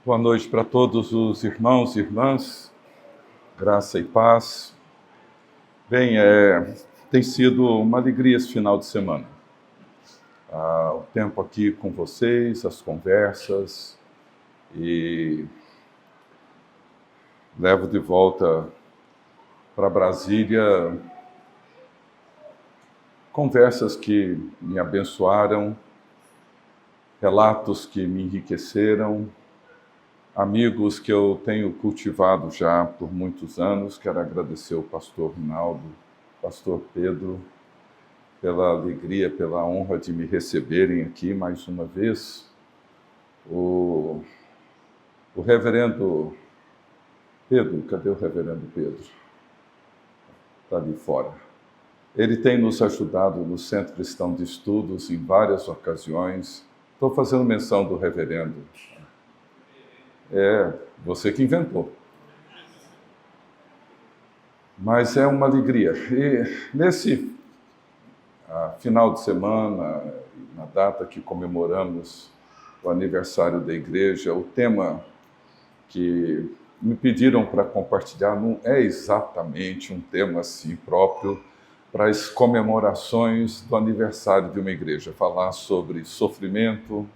Boa noite para todos os irmãos e irmãs, graça e paz. Bem, tem sido uma alegria esse final de semana. O tempo aqui com vocês, as conversas, e levo de volta para Brasília conversas que me abençoaram, relatos que me enriqueceram, amigos que eu tenho cultivado já por muitos anos. Quero agradecer ao pastor Rinaldo, pastor Pedro, pela alegria, pela honra de me receberem aqui mais uma vez. O reverendo Pedro, cadê o reverendo Pedro? Está ali fora. Ele tem nos ajudado no Centro Cristão de Estudos em várias ocasiões. Estou fazendo menção do reverendo. Você que inventou. Mas é uma alegria. E nesse final de semana, na data que comemoramos o aniversário da igreja, o tema que me pediram para compartilhar não é exatamente um tema assim próprio para as comemorações do aniversário de uma igreja. Falar sobre sofrimento,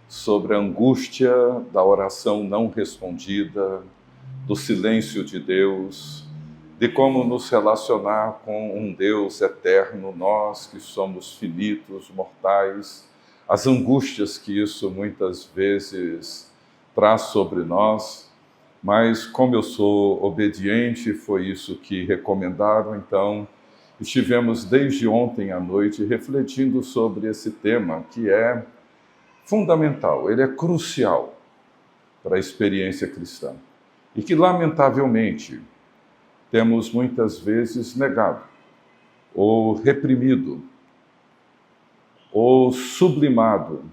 sobre a angústia da oração não respondida, do silêncio de Deus, de como nos relacionar com um Deus eterno, nós que somos finitos, mortais, as angústias que isso muitas vezes traz sobre nós, mas como eu sou obediente, foi isso que recomendaram, então estivemos desde ontem à noite refletindo sobre esse tema que é fundamental, ele é crucial para a experiência cristã e que, lamentavelmente, temos muitas vezes negado, ou reprimido, ou sublimado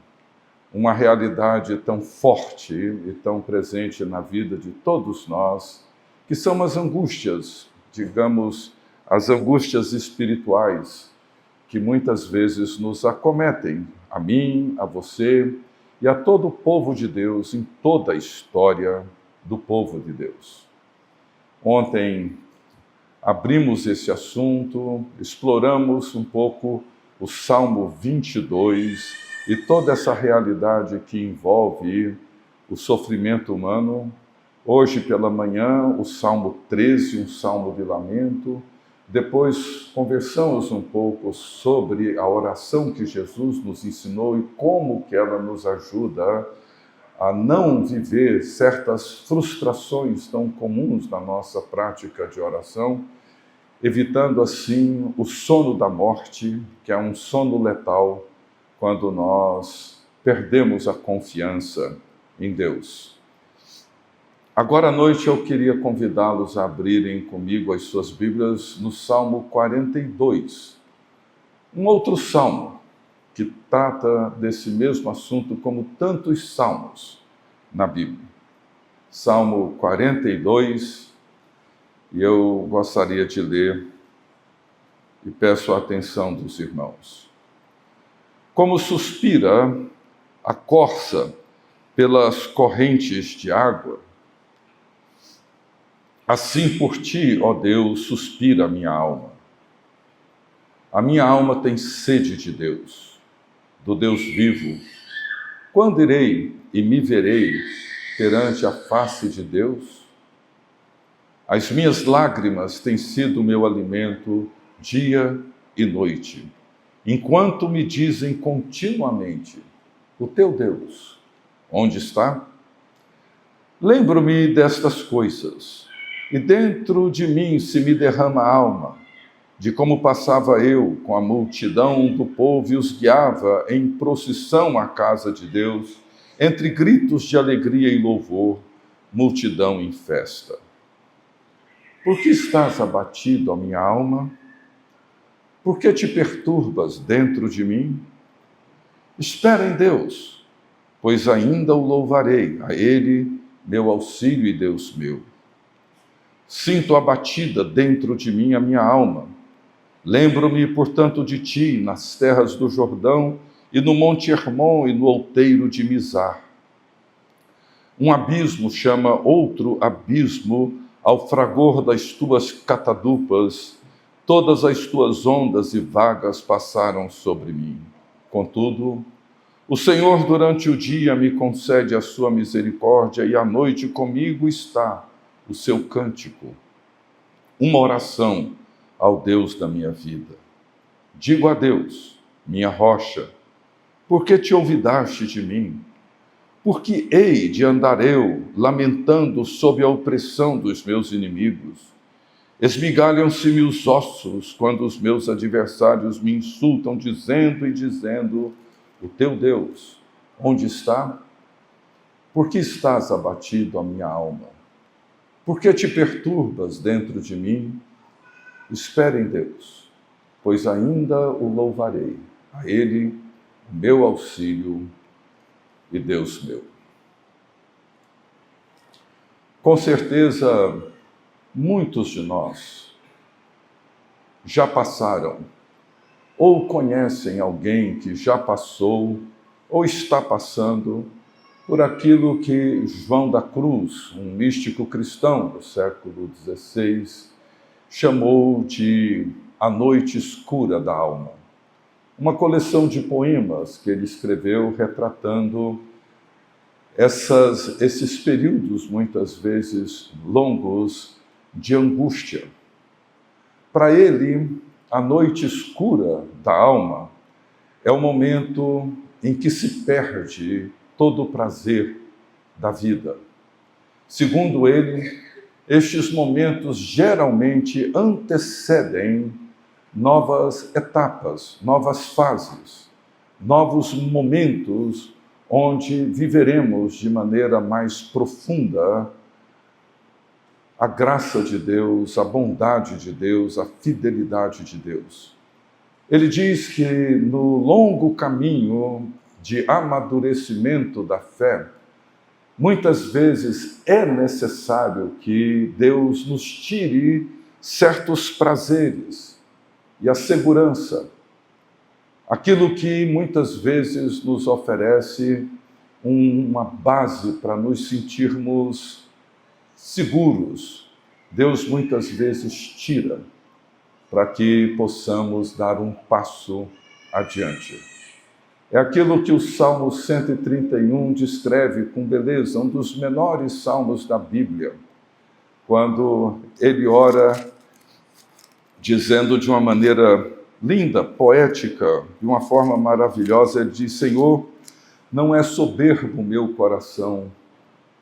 uma realidade tão forte e tão presente na vida de todos nós, que são as angústias, digamos, as angústias espirituais, que muitas vezes nos acometem, a mim, a você e a todo o povo de Deus, em toda a história do povo de Deus. Ontem abrimos esse assunto, exploramos um pouco o Salmo 22 e toda essa realidade que envolve o sofrimento humano. Hoje pela manhã, o Salmo 13, um salmo de lamento. Depois conversamos um pouco sobre a oração que Jesus nos ensinou e como que ela nos ajuda a não viver certas frustrações tão comuns na nossa prática de oração, evitando assim o sono da morte, que é um sono letal, quando nós perdemos a confiança em Deus. Agora à noite eu queria convidá-los a abrirem comigo as suas Bíblias no Salmo 42. Um outro salmo que trata desse mesmo assunto como tantos salmos na Bíblia. Salmo 42, e eu gostaria de ler e peço a atenção dos irmãos. Como suspira a corça pelas correntes de água, assim por ti, ó Deus, suspira a minha alma. A minha alma tem sede de Deus, do Deus vivo. Quando irei e me verei perante a face de Deus? As minhas lágrimas têm sido o meu alimento dia e noite, enquanto me dizem continuamente: o teu Deus, onde está? Lembro-me destas coisas, e dentro de mim se me derrama a alma, de como passava eu com a multidão do povo e os guiava em procissão à casa de Deus, entre gritos de alegria e louvor, multidão em festa. Por que estás abatido, ó minha alma? Por que te perturbas dentro de mim? Espera em Deus, pois ainda o louvarei, a Ele, meu auxílio e Deus meu. Sinto abatida dentro de mim a minha alma. Lembro-me, portanto, de ti nas terras do Jordão e no Monte Hermon e no outeiro de Mizar. Um abismo chama outro abismo ao fragor das tuas catadupas. Todas as tuas ondas e vagas passaram sobre mim. Contudo, o Senhor durante o dia me concede a sua misericórdia e à noite comigo está o seu cântico. Uma oração ao Deus da minha vida. Digo a Deus, minha rocha, por que te olvidaste de mim? Por que hei de andar eu, lamentando sob a opressão dos meus inimigos? Esmigalham-se-me os ossos quando os meus adversários me insultam, dizendo, o teu Deus, onde está? Por que estás abatido, a minha alma? Por que te perturbas dentro de mim? Espere em Deus, pois ainda o louvarei, a Ele, o meu auxílio e Deus meu. Com certeza, muitos de nós já passaram ou conhecem alguém que já passou ou está passando por aquilo que João da Cruz, um místico cristão do século XVI, chamou de A Noite Escura da Alma. Uma coleção de poemas que ele escreveu retratando esses períodos, muitas vezes longos, de angústia. Para ele, a noite escura da alma é o momento em que se perde todo o prazer da vida. Segundo ele, estes momentos geralmente antecedem novas etapas, novas fases, novos momentos onde viveremos de maneira mais profunda a graça de Deus, a bondade de Deus, a fidelidade de Deus. Ele diz que no longo caminho de amadurecimento da fé, muitas vezes é necessário que Deus nos tire certos prazeres e a segurança, aquilo que muitas vezes nos oferece uma base para nos sentirmos seguros. Deus muitas vezes tira para que possamos dar um passo adiante. É aquilo que o Salmo 131 descreve com beleza, um dos menores salmos da Bíblia, quando ele ora dizendo de uma maneira linda, poética, de uma forma maravilhosa, ele diz: Senhor, não é soberbo o meu coração,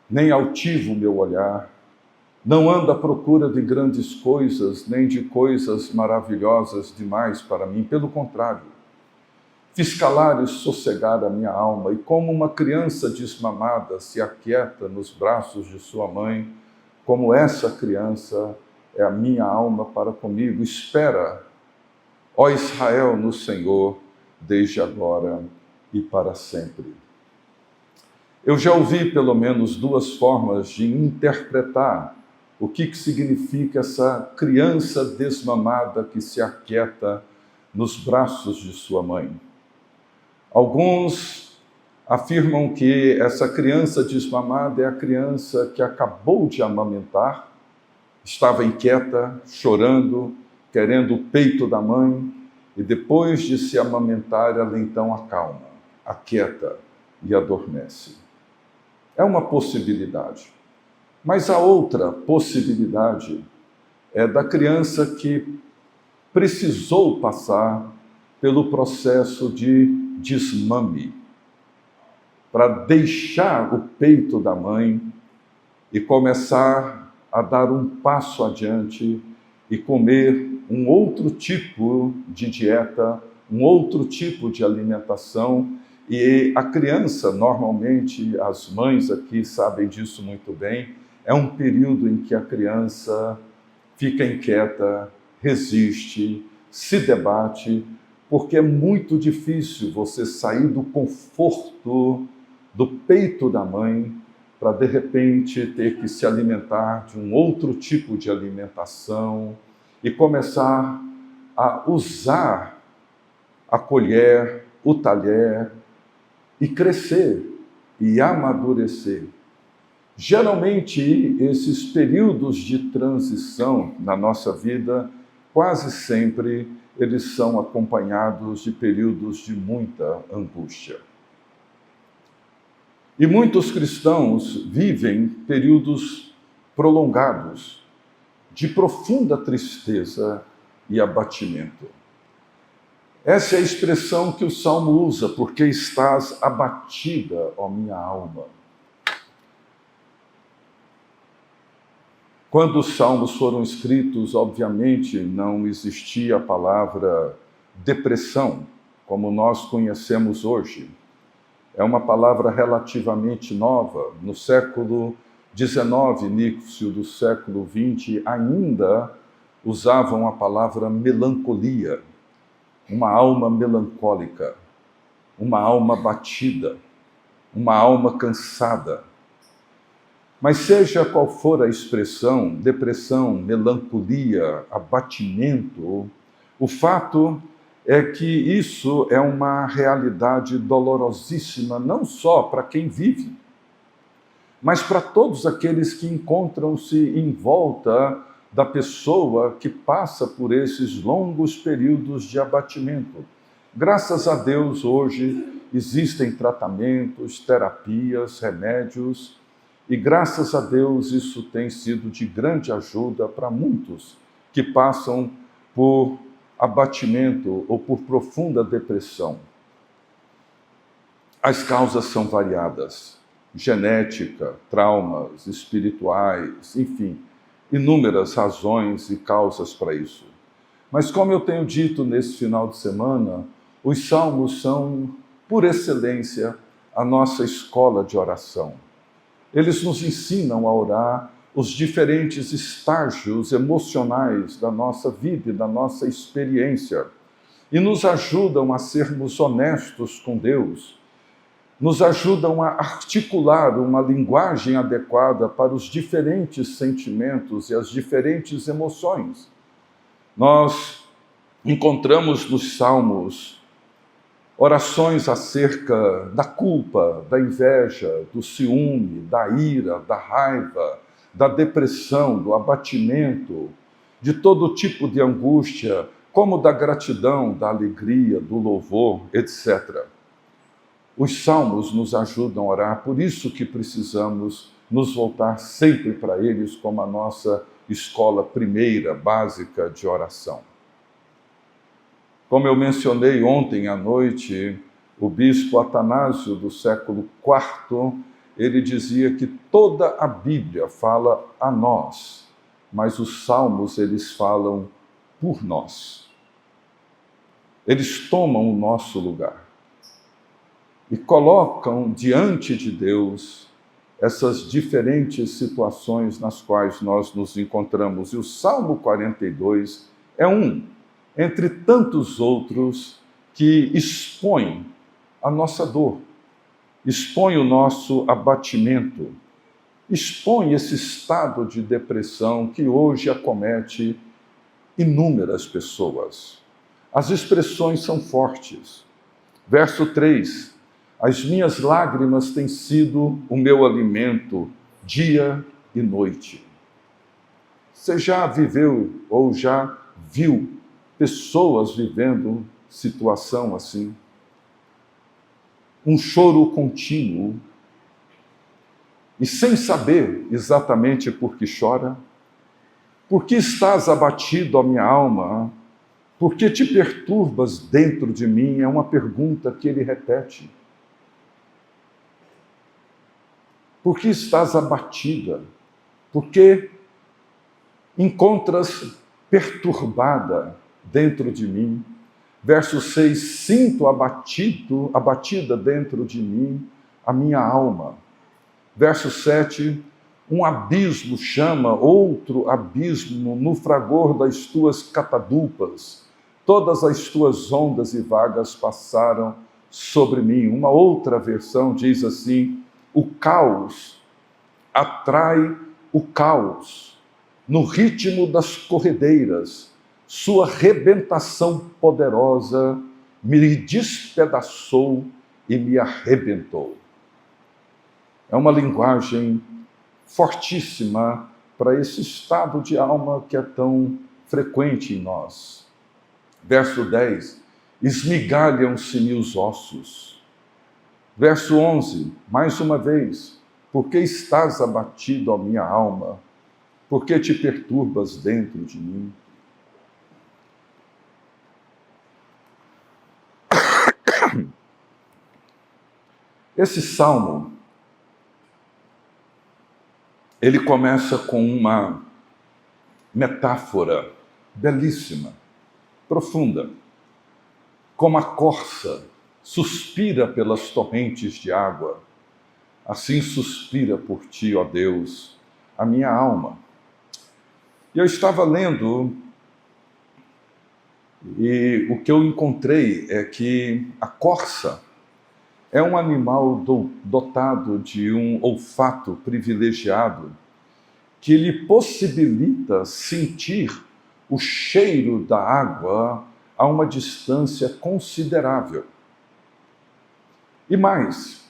nem altivo o meu olhar, não anda à procura de grandes coisas, nem de coisas maravilhosas demais para mim, pelo contrário, fiz calar e sossegar a minha alma, e como uma criança desmamada se aquieta nos braços de sua mãe, como essa criança é a minha alma para comigo. Espera, ó Israel, no Senhor, desde agora e para sempre. Eu já ouvi pelo menos duas formas de interpretar o que significa essa criança desmamada que se aquieta nos braços de sua mãe. Alguns afirmam que essa criança desmamada é a criança que acabou de amamentar, estava inquieta, chorando, querendo o peito da mãe, e depois de se amamentar, ela então acalma, aquieta e adormece. É uma possibilidade. Mas a outra possibilidade é da criança que precisou passar pelo processo de desmame, para deixar o peito da mãe e começar a dar um passo adiante e comer um outro tipo de dieta, um outro tipo de alimentação. E a criança, normalmente, as mães aqui sabem disso muito bem, é um período em que a criança fica inquieta, resiste, se debate, porque é muito difícil você sair do conforto do peito da mãe para, de repente, ter que se alimentar de um outro tipo de alimentação e começar a usar a colher, o talher, e crescer e amadurecer. Geralmente, esses períodos de transição na nossa vida, quase sempre, eles são acompanhados de períodos de muita angústia. E muitos cristãos vivem períodos prolongados de profunda tristeza e abatimento. Essa é a expressão que o Salmo usa, porque estás abatida, ó minha alma. Quando os salmos foram escritos, obviamente, não existia a palavra depressão, como nós conhecemos hoje. É uma palavra relativamente nova. No século XIX, início do século XX, ainda usavam a palavra melancolia, uma alma melancólica, uma alma batida, uma alma cansada. Mas seja qual for a expressão, depressão, melancolia, abatimento, o fato é que isso é uma realidade dolorosíssima, não só para quem vive, mas para todos aqueles que encontram-se em volta da pessoa que passa por esses longos períodos de abatimento. Graças a Deus, hoje existem tratamentos, terapias, remédios, e graças a Deus isso tem sido de grande ajuda para muitos que passam por abatimento ou por profunda depressão. As causas são variadas: genética, traumas, espirituais, enfim, inúmeras razões e causas para isso. Mas como eu tenho dito nesse final de semana, os salmos são, por excelência, a nossa escola de oração. Eles nos ensinam a orar os diferentes estágios emocionais da nossa vida e da nossa experiência e nos ajudam a sermos honestos com Deus, nos ajudam a articular uma linguagem adequada para os diferentes sentimentos e as diferentes emoções. Nós encontramos nos Salmos orações acerca da culpa, da inveja, do ciúme, da ira, da raiva, da depressão, do abatimento, de todo tipo de angústia, como da gratidão, da alegria, do louvor, etc. Os salmos nos ajudam a orar, por isso que precisamos nos voltar sempre para eles como a nossa escola primeira, básica de oração. Como eu mencionei ontem à noite, o bispo Atanásio, do século IV, ele dizia que toda a Bíblia fala a nós, mas os salmos, eles falam por nós. Eles tomam o nosso lugar e colocam diante de Deus essas diferentes situações nas quais nós nos encontramos. E o Salmo 42 é entre tantos outros que expõe a nossa dor, expõe o nosso abatimento, expõe esse estado de depressão que hoje acomete inúmeras pessoas. As expressões são fortes. Verso 3: as minhas lágrimas têm sido o meu alimento dia e noite. Você já viveu ou já viu pessoas vivendo situação assim? Um choro contínuo e sem saber exatamente por que chora. Por que estás abatido, ó minha alma? Por que te perturbas dentro de mim? É uma pergunta que ele repete. Por que estás abatida? Por que encontras perturbada dentro de mim? Verso 6, sinto abatida dentro de mim a minha alma. Verso 7, um abismo chama outro abismo no fragor das tuas catadupas. Todas as tuas ondas e vagas passaram sobre mim. Uma outra versão diz assim: o caos atrai o caos no ritmo das corredeiras. Sua rebentação poderosa me despedaçou e me arrebentou. É uma linguagem fortíssima para esse estado de alma que é tão frequente em nós. Verso 10, esmigalham-se-me os ossos. Verso 11, mais uma vez, por que estás abatido, ó minha alma? Por que te perturbas dentro de mim? Esse salmo, ele começa com uma metáfora belíssima, profunda. Como a corça suspira pelas torrentes de água, assim suspira por ti, ó Deus, a minha alma. E eu estava lendo, e o que eu encontrei é que a corça é um animal dotado de um olfato privilegiado que lhe possibilita sentir o cheiro da água a uma distância considerável. E mais,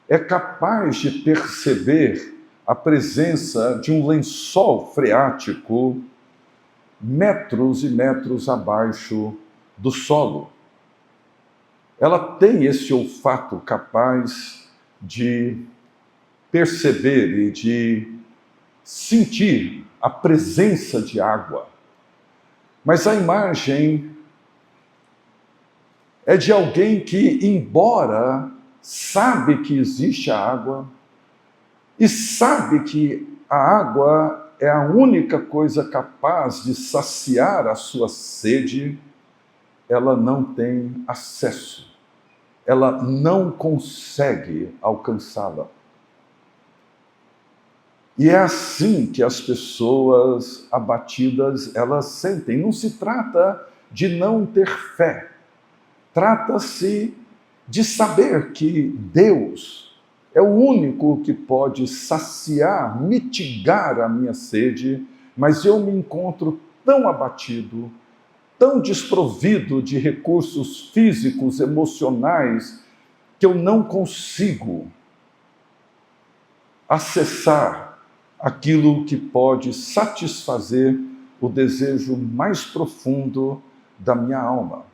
é capaz de perceber a presença de um lençol freático metros e metros abaixo do solo. Ela tem esse olfato capaz de perceber e de sentir a presença de água. Mas a imagem é de alguém que, embora sabe que existe a água e sabe que a água é a única coisa capaz de saciar a sua sede, ela não tem acesso. Ela não consegue alcançá-la. E é assim que as pessoas abatidas, elas sentem. Não se trata de não ter fé. Trata-se de saber que Deus é o único que pode saciar, mitigar a minha sede, mas eu me encontro tão abatido, tão desprovido de recursos físicos, emocionais, que eu não consigo acessar aquilo que pode satisfazer o desejo mais profundo da minha alma.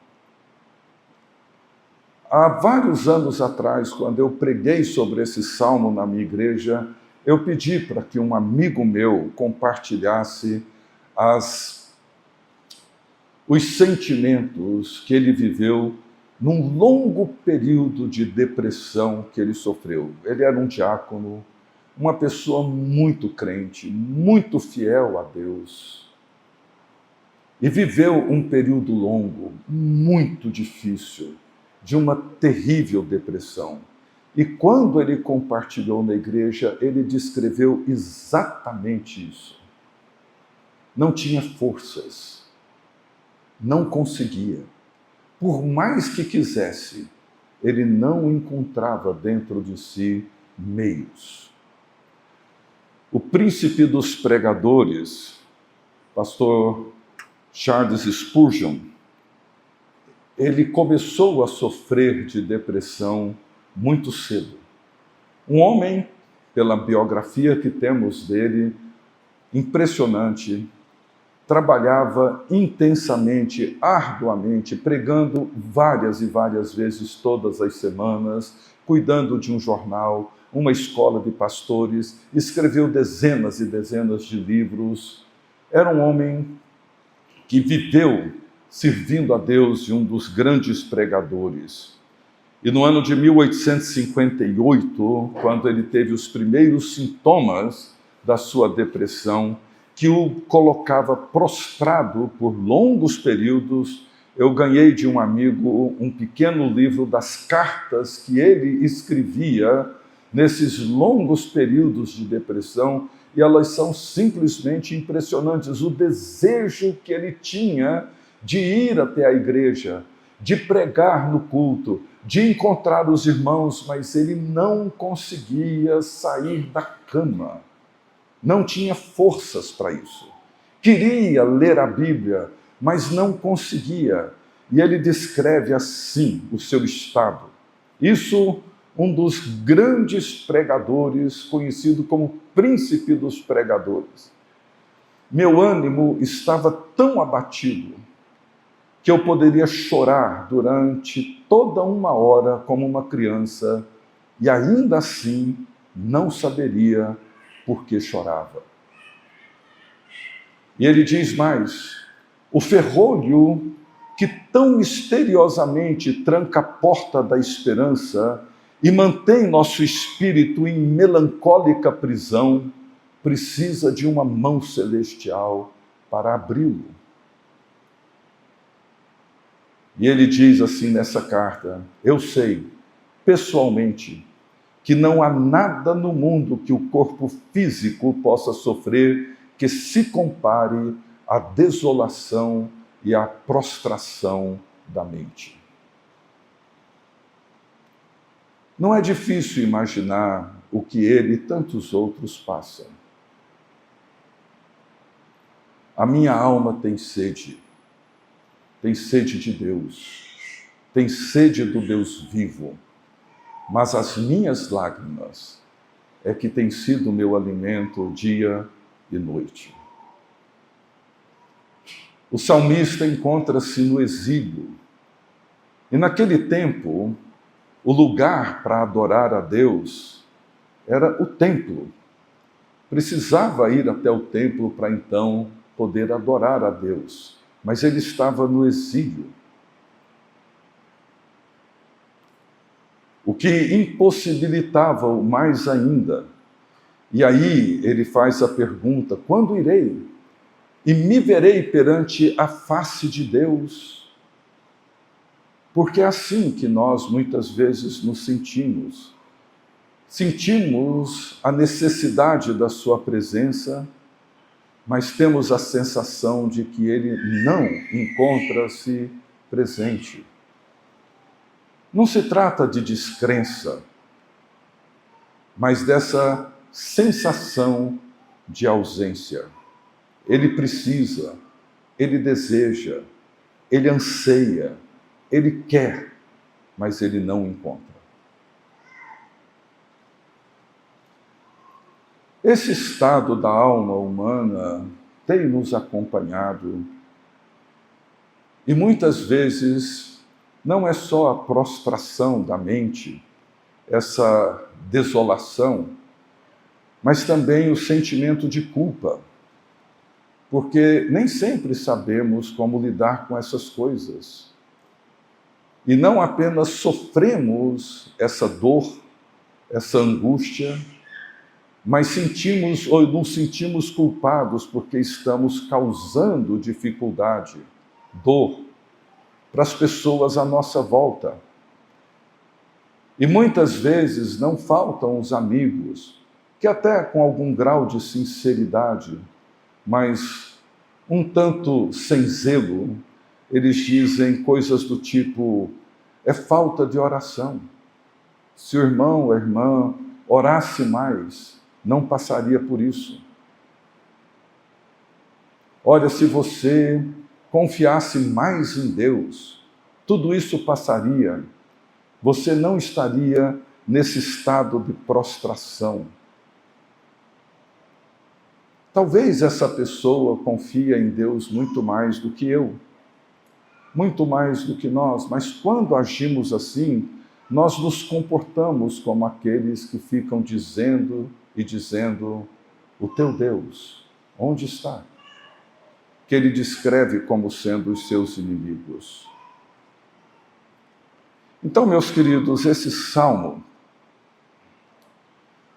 Há vários anos atrás, quando eu preguei sobre esse salmo na minha igreja, eu pedi para que um amigo meu compartilhasse os sentimentos que ele viveu num longo período de depressão que ele sofreu. Ele era um diácono, uma pessoa muito crente, muito fiel a Deus. E viveu um período longo, muito difícil, de uma terrível depressão. E quando ele compartilhou na igreja, ele descreveu exatamente isso. Não tinha forças. Não conseguia. Por mais que quisesse, ele não encontrava dentro de si meios. O príncipe dos pregadores, pastor Charles Spurgeon, ele começou a sofrer de depressão muito cedo. Um homem, pela biografia que temos dele, impressionante, trabalhava intensamente, arduamente, pregando várias e várias vezes todas as semanas, cuidando de um jornal, uma escola de pastores, escreveu dezenas e dezenas de livros. Era um homem que viveu servindo a Deus e um dos grandes pregadores. E no ano de 1858, quando ele teve os primeiros sintomas da sua depressão, que o colocava prostrado por longos períodos, eu ganhei de um amigo um pequeno livro das cartas que ele escrevia nesses longos períodos de depressão, e elas são simplesmente impressionantes. O desejo que ele tinha de ir até a igreja, de pregar no culto, de encontrar os irmãos, mas ele não conseguia sair da cama. Não tinha forças para isso. Queria ler a Bíblia, mas não conseguia. E ele descreve assim o seu estado. Isso um dos grandes pregadores, conhecido como príncipe dos pregadores. Meu ânimo estava tão abatido que eu poderia chorar durante toda uma hora como uma criança e ainda assim não saberia por que chorava. E ele diz mais: o ferrolho que tão misteriosamente tranca a porta da esperança e mantém nosso espírito em melancólica prisão, precisa de uma mão celestial para abri-lo. E ele diz assim nessa carta: eu sei, pessoalmente, que não há nada no mundo que o corpo físico possa sofrer que se compare à desolação e à prostração da mente. Não é difícil imaginar o que ele e tantos outros passam. A minha alma tem sede de Deus, tem sede do Deus vivo, mas as minhas lágrimas é que tem sido o meu alimento dia e noite. O salmista encontra-se no exílio, e naquele tempo, o lugar para adorar a Deus era o templo. Precisava ir até o templo para então poder adorar a Deus, mas ele estava no exílio. O que impossibilitava-o mais ainda. E aí ele faz a pergunta: quando irei? E me verei perante a face de Deus? Porque é assim que nós muitas vezes nos sentimos. Sentimos a necessidade da sua presença, mas temos a sensação de que ele não encontra-se presente. Não se trata de descrença, mas dessa sensação de ausência. Ele precisa, ele deseja, ele anseia, ele quer, mas ele não encontra. Esse estado da alma humana tem nos acompanhado e muitas vezes não é só a prostração da mente, essa desolação, mas também o sentimento de culpa, porque nem sempre sabemos como lidar com essas coisas. E não apenas sofremos essa dor, essa angústia, mas sentimos ou nos sentimos culpados porque estamos causando dificuldade, dor, para as pessoas à nossa volta. E muitas vezes não faltam os amigos, que até com algum grau de sinceridade, mas um tanto sem zelo, eles dizem coisas do tipo: é falta de oração. Se o irmão ou a irmã orasse mais, não passaria por isso. Olha, se você confiasse mais em Deus, tudo isso passaria. Você não estaria nesse estado de prostração. Talvez essa pessoa confie em Deus muito mais do que eu, muito mais do que nós, mas quando agimos assim, nós nos comportamos como aqueles que ficam dizendo e dizendo: o teu Deus, onde está? Que ele descreve como sendo os seus inimigos. Então, meus queridos, esse salmo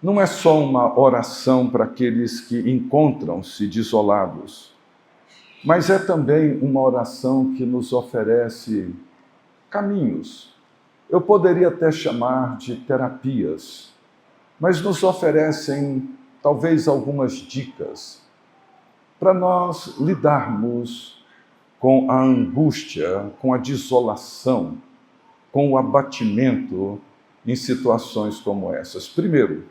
não é só uma oração para aqueles que encontram-se desolados, mas é também uma oração que nos oferece caminhos. Eu poderia até chamar de terapias, mas nos oferecem talvez algumas dicas para nós lidarmos com a angústia, com a desolação, com o abatimento em situações como essas. Primeiro,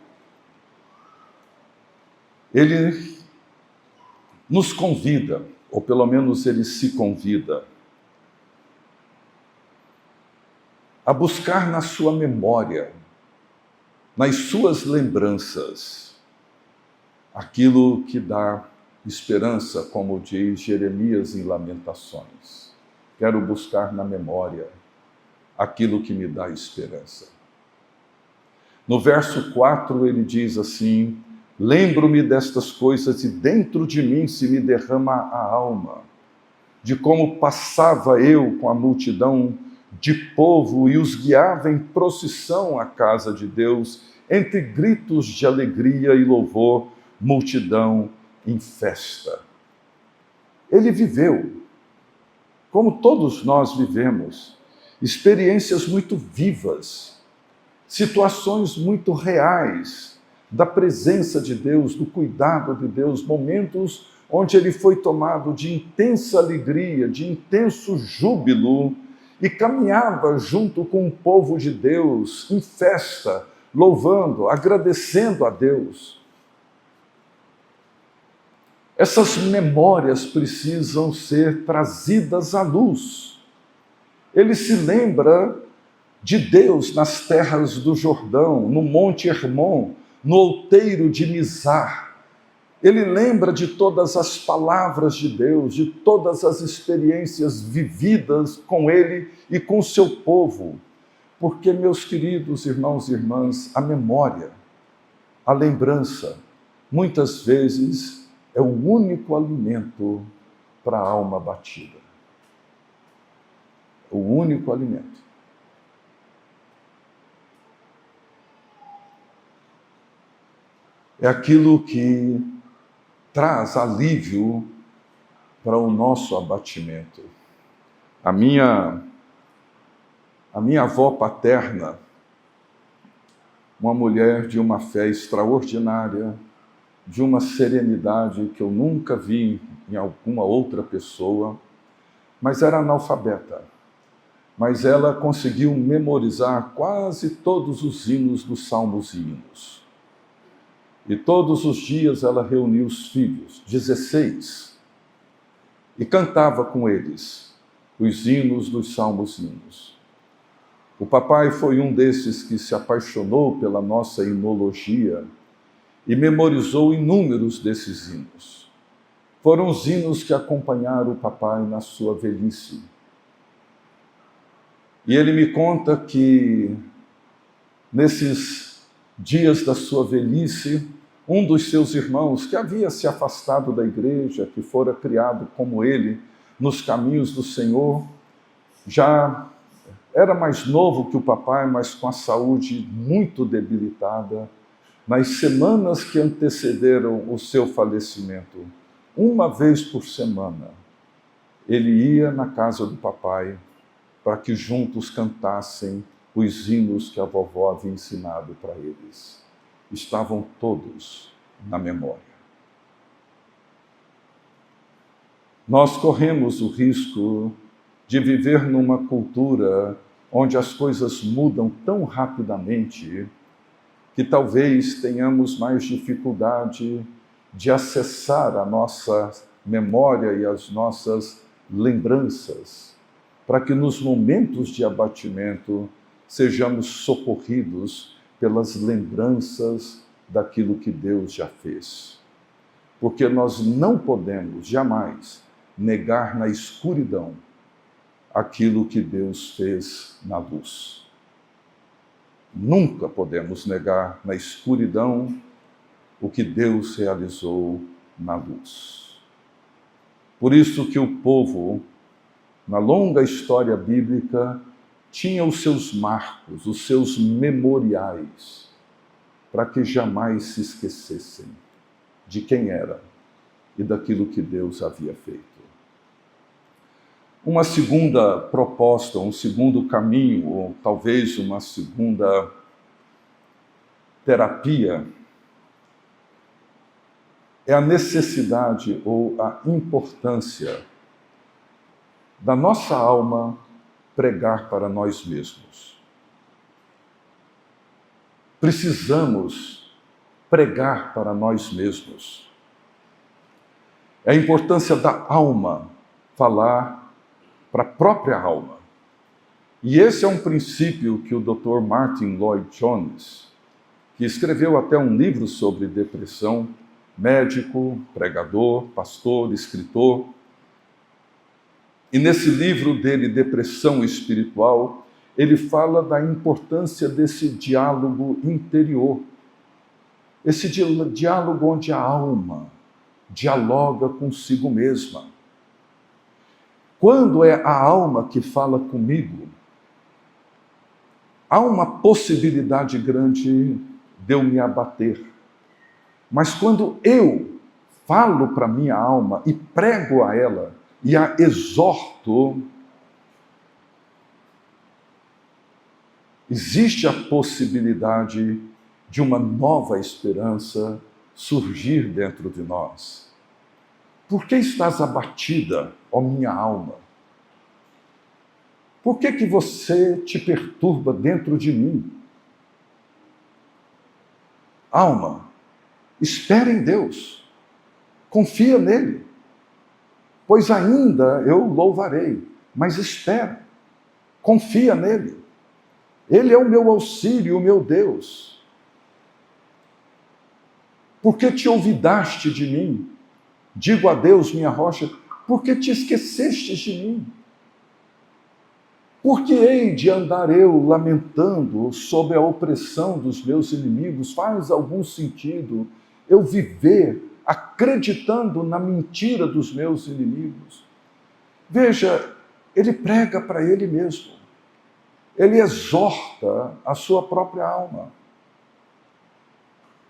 ele nos convida, ou pelo menos ele se convida, a buscar na sua memória nas suas lembranças, aquilo que dá esperança, como diz Jeremias em Lamentações. Quero buscar na memória aquilo que me dá esperança. No verso 4 ele diz assim: lembro-me destas coisas e dentro de mim se me derrama a alma, de como passava eu com a multidão de povo e os guiava em procissão à casa de Deus, entre gritos de alegria e louvor, multidão em festa. Ele viveu, como todos nós vivemos, experiências muito vivas, situações muito reais da presença de Deus, do cuidado de Deus, momentos onde ele foi tomado de intensa alegria, de intenso júbilo e caminhava junto com o povo de Deus em festa, louvando, agradecendo a Deus. Essas memórias precisam ser trazidas à luz. Ele se lembra de Deus nas terras do Jordão, no Monte Hermon, no outeiro de Mizar. Ele lembra de todas as palavras de Deus, de todas as experiências vividas com ele e com o seu povo. Porque, meus queridos irmãos e irmãs, a memória, a lembrança, muitas vezes é o único alimento para a alma abatida. O único alimento. É aquilo que traz alívio para o nosso abatimento. A minha avó paterna, uma mulher de uma fé extraordinária, de uma serenidade que eu nunca vi em alguma outra pessoa, mas era analfabeta. Mas ela conseguiu memorizar quase todos os hinos dos salmos e hinos. E todos os dias ela reunia os filhos, 16, e cantava com eles os hinos dos salmos e hinos. O papai foi um desses que se apaixonou pela nossa hinologia e memorizou inúmeros desses hinos. Foram os hinos que acompanharam o papai na sua velhice. E ele me conta que, nesses dias da sua velhice, um dos seus irmãos, que havia se afastado da igreja, que fora criado como ele, nos caminhos do Senhor, já era mais novo que o papai, mas com a saúde muito debilitada. Nas semanas que antecederam o seu falecimento, uma vez por semana, ele ia na casa do papai para que juntos cantassem os hinos que a vovó havia ensinado para eles. Estavam todos na memória. Nós corremos o risco de viver numa cultura onde as coisas mudam tão rapidamente que talvez tenhamos mais dificuldade de acessar a nossa memória e as nossas lembranças, para que nos momentos de abatimento sejamos socorridos pelas lembranças daquilo que Deus já fez. Porque nós não podemos jamais negar na escuridão aquilo que Deus fez na luz. Nunca podemos negar na escuridão o que Deus realizou na luz. Por isso que o povo, na longa história bíblica, tinha os seus marcos, os seus memoriais, para que jamais se esquecessem de quem era e daquilo que Deus havia feito. Uma segunda proposta, um segundo caminho, ou talvez uma segunda terapia, é a necessidade ou a importância da nossa alma pregar para nós mesmos. Precisamos pregar para nós mesmos. É a importância da alma falar para a própria alma. E esse é um princípio que o Dr. Martyn Lloyd-Jones, que escreveu até um livro sobre depressão, médico, pregador, pastor, escritor. E nesse livro dele, Depressão Espiritual, ele fala da importância desse diálogo interior. Esse diálogo onde a alma dialoga consigo mesma. Quando é a alma que fala comigo, há uma possibilidade grande de eu me abater. Mas quando eu falo para a minha alma e prego a ela e a exorto, existe a possibilidade de uma nova esperança surgir dentro de nós. Por que estás abatida, ó minha alma? Por que você te perturba dentro de mim? Alma, espera em Deus, confia nele, pois ainda eu louvarei, mas espera, confia nele. Ele é o meu auxílio, o meu Deus. Por que te olvidaste de mim? Digo a Deus, minha rocha, por que te esqueceste de mim? Por que hei de andar eu lamentando sob a opressão dos meus inimigos? Faz algum sentido eu viver acreditando na mentira dos meus inimigos? Veja, ele prega para ele mesmo. Ele exorta a sua própria alma.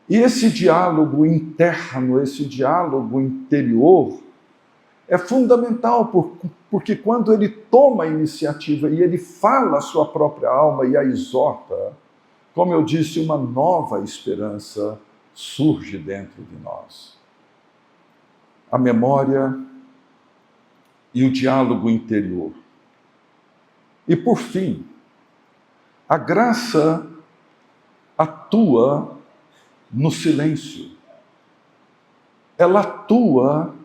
E esse diálogo interno, esse diálogo interior, é fundamental, porque quando ele toma a iniciativa e ele fala a sua própria alma e a exorta, como eu disse, uma nova esperança surge dentro de nós. A memória e o diálogo interior. E por fim, a graça atua no silêncio. Ela atua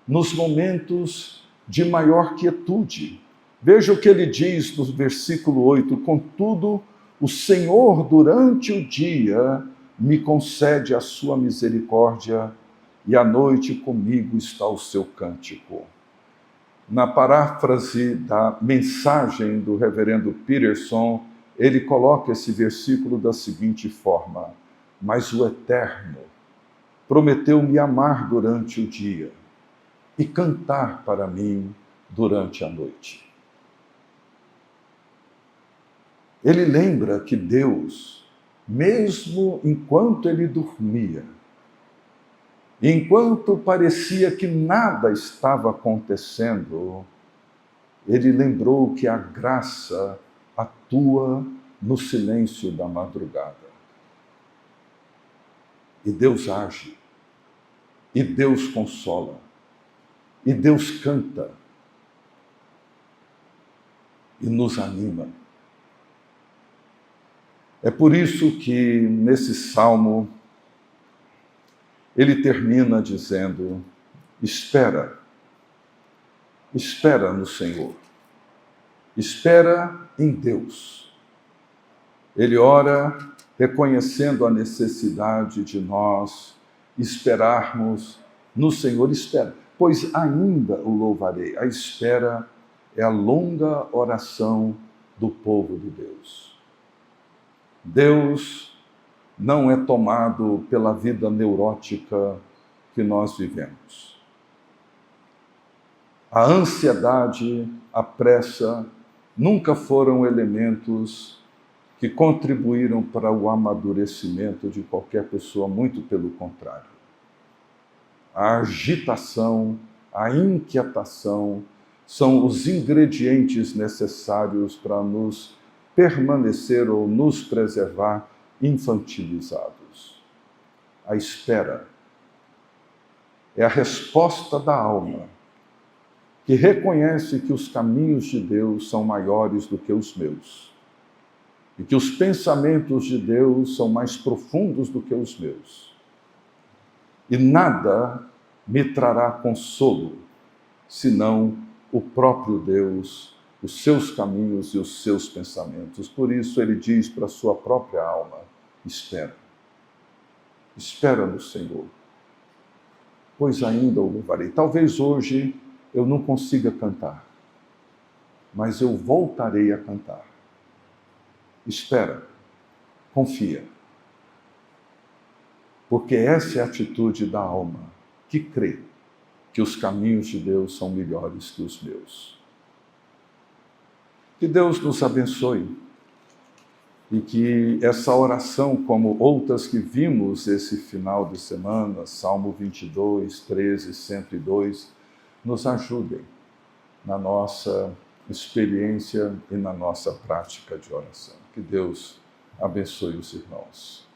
nos momentos de maior quietude. Veja o que ele diz no versículo 8: contudo, o Senhor durante o dia me concede a sua misericórdia e à noite comigo está o seu cântico. Na paráfrase da mensagem do reverendo Peterson, ele coloca esse versículo da seguinte forma: mas o Eterno prometeu me amar durante o dia e cantar para mim durante a noite. Ele lembra que Deus, mesmo enquanto ele dormia, enquanto parecia que nada estava acontecendo, ele lembrou que a graça atua no silêncio da madrugada. E Deus age, e Deus consola, e Deus canta, e nos anima. É por isso que nesse salmo, ele termina dizendo: espera no Senhor, espera em Deus. Ele ora reconhecendo a necessidade de nós esperarmos no Senhor. Espera, pois ainda o louvarei. A espera é a longa oração do povo de Deus. Deus não é tomado pela vida neurótica que nós vivemos. A ansiedade, a pressa, nunca foram elementos que contribuíram para o amadurecimento de qualquer pessoa, muito pelo contrário. A agitação, a inquietação são os ingredientes necessários para nos permanecer ou nos preservar infantilizados. A espera é a resposta da alma, que reconhece que os caminhos de Deus são maiores do que os meus, e que os pensamentos de Deus são mais profundos do que os meus. E nada me trará consolo, senão o próprio Deus, os seus caminhos e os seus pensamentos. Por isso ele diz para a sua própria alma: espera. Espera no Senhor, pois ainda o louvarei. Talvez hoje eu não consiga cantar, mas eu voltarei a cantar. Espera, confia. Porque essa é a atitude da alma que crê que os caminhos de Deus são melhores que os meus. Que Deus nos abençoe e que essa oração, como outras que vimos esse final de semana, Salmo 22, 13, 102, nos ajudem na nossa experiência e na nossa prática de oração. Que Deus abençoe os irmãos.